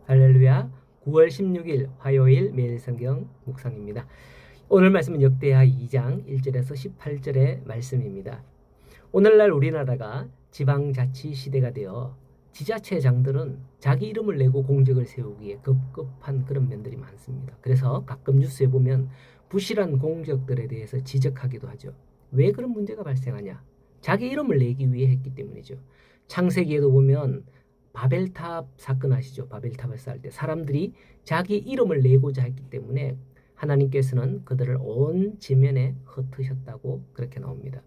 할렐루야. 9월 16일 화요일 매일 성경 묵상입니다. 오늘 말씀은 역대하 2장 1절에서 18절의 말씀입니다. 오늘날 우리나라가 지방자치 시대가 되어 지자체장들은 자기 이름을 내고 공적을 세우기에 급급한 그런 면들이 많습니다. 그래서 가끔 뉴스에 보면 부실한 공적들에 대해서 지적하기도 하죠. 왜 그런 문제가 발생하냐? 자기 이름을 내기 위해 했기 때문이죠. 창세기에도 보면 바벨탑 사건 아시죠? 바벨탑을 쌓을 때 사람들이 자기 이름을 내고자 했기 때문에 하나님께서는 그들을 온 지면에 흩으셨다고 그렇게 나옵니다.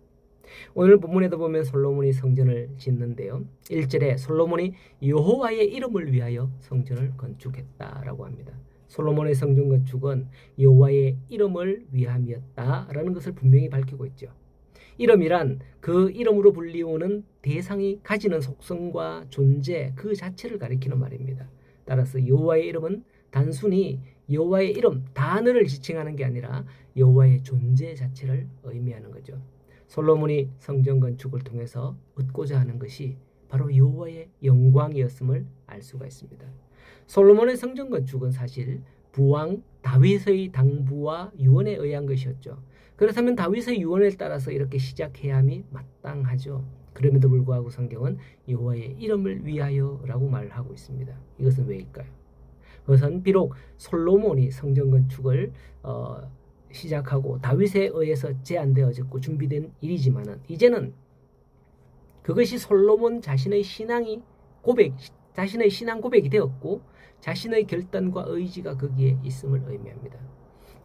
오늘 본문에도 보면 솔로몬이 성전을 짓는데요. 1절에 솔로몬이 여호와의 이름을 위하여 성전을 건축했다라고 합니다. 솔로몬의 성전 건축은 여호와의 이름을 위함이었다라는 것을 분명히 밝히고 있죠. 이름이란 그 이름으로 불리우는 대상이 가지는 속성과 존재 그 자체를 가리키는 말입니다. 따라서 여호와의 이름은 단순히 여호와의 이름 단어를 지칭하는 게 아니라 여호와의 존재 자체를 의미하는 거죠. 솔로몬이 성전 건축을 통해서 얻고자 하는 것이 바로 여호와의 영광이었음을 알 수가 있습니다. 솔로몬의 성전 건축은 사실 부왕 다윗의 당부와 유언에 의한 것이었죠. 그렇다면 다윗의 유언에 따라서 이렇게 시작해야 함이 마땅하죠. 그럼에도 불구하고 성경은 여호와의 이름을 위하여라고 말을 하고 있습니다. 이것은 왜일까요? 그것은 비록 솔로몬이 성전 건축을 시작하고 다윗에 의해서 제안되어졌고 준비된 일이지만은 이제는 그것이 솔로몬 자신의 자신의 신앙 고백이 되었고 자신의 결단과 의지가 거기에 있음을 의미합니다.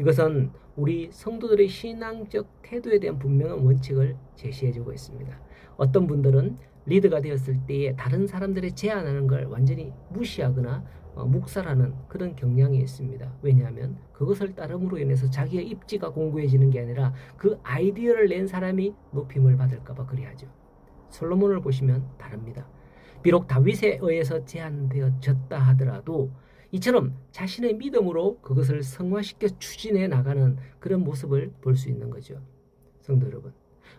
이것은 우리 성도들의 신앙적 태도에 대한 분명한 원칙을 제시해주고 있습니다. 어떤 분들은 리더가 되었을 때에 다른 사람들의 제안하는 걸 완전히 무시하거나 묵살하는 그런 경향이 있습니다. 왜냐하면 그것을 따름으로 인해서 자기의 입지가 공고해지는 게 아니라 그 아이디어를 낸 사람이 높임을 받을까 봐 그래야죠. 솔로몬을 보시면 다릅니다. 비록 다윗에 의해서 제안되어졌다 하더라도 이처럼 자신의 믿음으로 그것을 성화시켜 추진해 나가는 그런 모습을 볼 수 있는 거죠. 성도 여러분,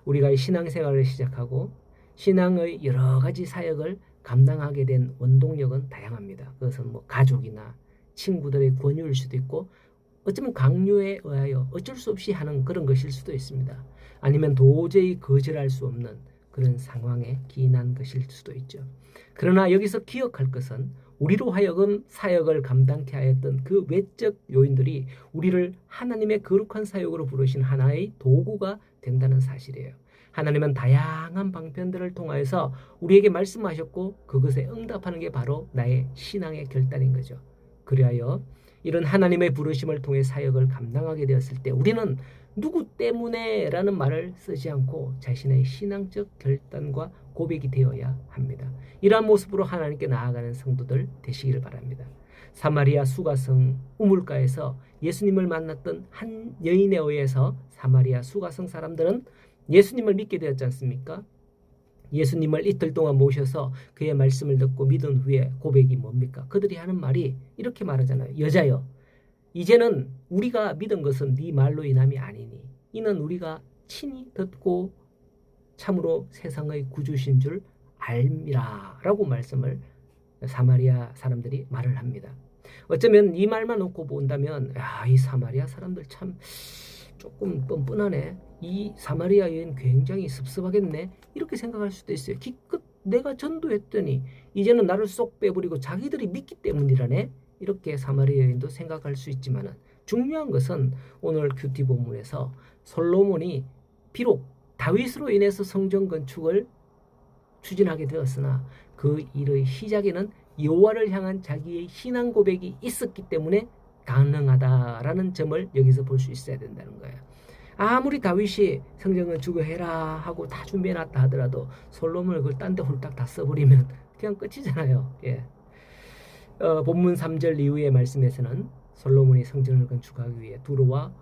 우리가 신앙생활을 시작하고 신앙의 여러 가지 사역을 감당하게 된 원동력은 다양합니다. 그것은 가족이나 친구들의 권유일 수도 있고 어쩌면 강요에 의하여 어쩔 수 없이 하는 그런 것일 수도 있습니다. 아니면 도저히 거절할 수 없는 그런 상황에 기인한 것일 수도 있죠. 그러나 여기서 기억할 것은 우리로 하여금 사역을 감당케 하였던 그 외적 요인들이 우리를 하나님의 거룩한 사역으로 부르신 하나의 도구가 된다는 사실이에요. 하나님은 다양한 방편들을 통하여서 우리에게 말씀하셨고 그것에 응답하는 게 바로 나의 신앙의 결단인 거죠. 그리하여 이런 하나님의 부르심을 통해 사역을 감당하게 되었을 때 우리는 누구 때문에 라는 말을 쓰지 않고 자신의 신앙적 결단과 고백이 되어야 합니다. 이러한 모습으로 하나님께 나아가는 성도들 되시기를 바랍니다. 사마리아 수가성 우물가에서 예수님을 만났던 한 여인에 의해서 사마리아 수가성 사람들은 예수님을 믿게 되었지 않습니까? 예수님을 이틀 동안 모셔서 그의 말씀을 듣고 믿은 후에 고백이 뭡니까? 그들이 하는 말이 이렇게 말하잖아요. 여자여, 이제는 우리가 믿은 것은 네 말로 인함이 아니니 이는 우리가 친히 듣고 참으로 세상의 구주신 줄 알미라 라고 말씀을 사마리아 사람들이 말을 합니다. 어쩌면 이 말만 놓고 본다면 이 사마리아 사람들 참 조금 뻔뻔하네. 이 사마리아 여인 굉장히 섭섭하겠네. 이렇게 생각할 수도 있어요. 기껏 내가 전도했더니 이제는 나를 쏙 빼버리고 자기들이 믿기 때문이라네. 이렇게 사마리아 여인도 생각할 수 있지만 중요한 것은 오늘 큐티 본문에서 솔로몬이 비록 다윗으로 인해서 성전 건축을 추진하게 되었으나 그 일의 시작에는 여호와를 향한 자기의 신앙 고백이 있었기 때문에 가능하다라는 점을 여기서 볼 수 있어야 된다는 거예요. 아무리 다윗이 성전 건축을 해라 하고 다 준비해놨다 하더라도 솔로몬을 그걸 딴 데 홀딱 다 써버리면 그냥 끝이잖아요. 예. 본문 3절 이후의 말씀에서는 솔로몬이 성전을 건축하기 위해 두로왕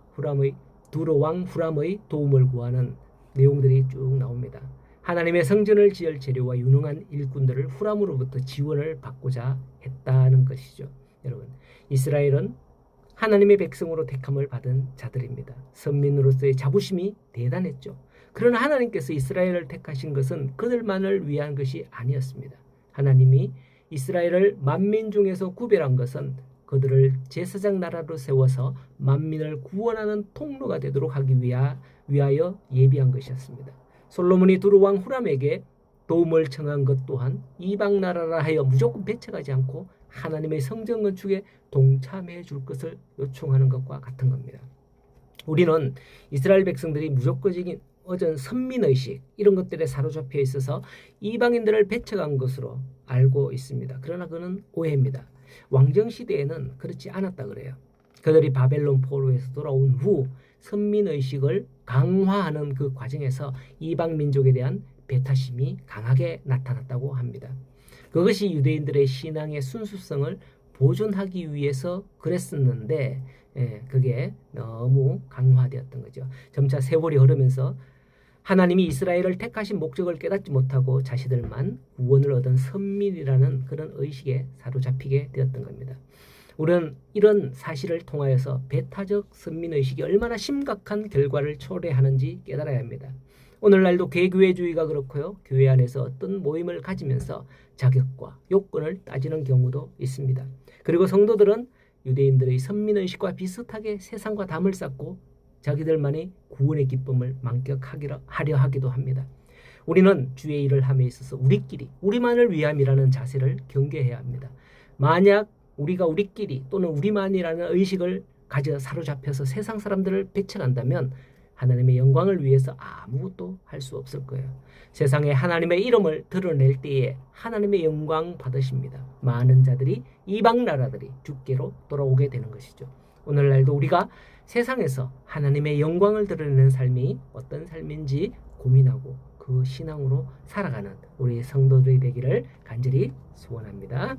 후람의 도움을 구하는 내용들이 쭉 나옵니다. 하나님의 성전을 지을 재료와 유능한 일꾼들을 후람으로부터 지원을 받고자 했다는 것이죠. 여러분, 이스라엘은 하나님의 백성으로 택함을 받은 자들입니다. 선민으로서의 자부심이 대단했죠. 그러나 하나님께서 이스라엘을 택하신 것은 그들만을 위한 것이 아니었습니다. 하나님이 이스라엘을 만민 중에서 구별한 것은 그들을 제사장 나라로 세워서 만민을 구원하는 통로가 되도록 하기 위하여 예비한 것이었습니다. 솔로몬이 두루왕 후람에게 도움을 청한 것 또한 이방 나라라 하여 무조건 배척하지 않고 하나님의 성전 건축에 동참해 줄 것을 요청하는 것과 같은 겁니다. 우리는 이스라엘 백성들이 무조건적인 어전 선민의식 이런 것들에 사로잡혀 있어서 이방인들을 배척한 것으로 알고 있습니다. 그러나 그는 오해입니다. 왕정시대에는 그렇지 않았다 그래요. 그들이 바벨론 포로에서 돌아온 후 선민의식을 강화하는 그 과정에서 이방 민족에 대한 배타심이 강하게 나타났다고 합니다. 그것이 유대인들의 신앙의 순수성을 보존하기 위해서 그랬었는데 그게 너무 강화되었던 거죠. 점차 세월이 흐르면서 하나님이 이스라엘을 택하신 목적을 깨닫지 못하고 자신들만 구원을 얻은 선민이라는 그런 의식에 사로잡히게 되었던 겁니다. 우리는 이런 사실을 통하여서 배타적 선민의식이 얼마나 심각한 결과를 초래하는지 깨달아야 합니다. 오늘날도 개교회주의가 그렇고요. 교회 안에서 어떤 모임을 가지면서 자격과 요건을 따지는 경우도 있습니다. 그리고 성도들은 유대인들의 선민의식과 비슷하게 세상과 담을 쌓고 자기들만의 구원의 기쁨을 만끽하려 하기도 합니다. 우리는 주의 일을 함에 있어서 우리끼리 우리만을 위함이라는 자세를 경계해야 합니다. 만약 우리가 우리끼리 또는 우리만이라는 의식을 가져 사로잡혀서 세상 사람들을 배척한다면 하나님의 영광을 위해서 아무것도 할 수 없을 거예요. 세상에 하나님의 이름을 드러낼 때에 하나님의 영광 받으십니다. 많은 자들이 이방 나라들이 주께로 돌아오게 되는 것이죠. 오늘날도 우리가 세상에서 하나님의 영광을 드러내는 삶이 어떤 삶인지 고민하고 그 신앙으로 살아가는 우리 성도들이 되기를 간절히 소원합니다.